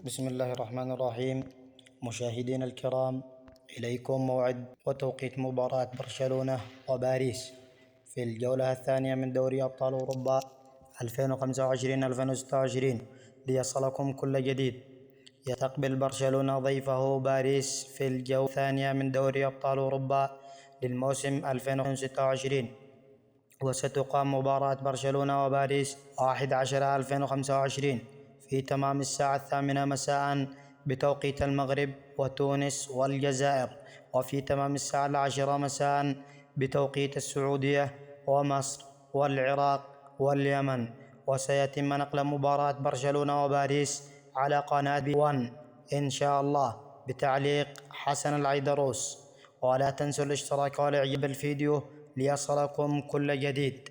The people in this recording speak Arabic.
بسم الله الرحمن الرحيم. مشاهدينا الكرام، إليكم موعد وتوقيت مباراة برشلونة وباريس في الجولة الثانية من دوري أبطال أوروبا 2025-2026 ليصلكم كل جديد. يستقبل برشلونة ضيفه باريس في الجولة الثانية من دوري أبطال أوروبا للموسم 2026، وستقام مباراة برشلونة وباريس 11/2025 في تمام الساعة 8 مساء بتوقيت المغرب وتونس والجزائر، وفي تمام الساعة 10 مساء بتوقيت السعودية ومصر والعراق واليمن. وسيتم نقل مباراة برشلونة وباريس على قناة B1 إن شاء الله بتعليق حسن العيدروس. ولا تنسوا الاشتراك والإعجاب بالفيديو ليصلكم كل جديد.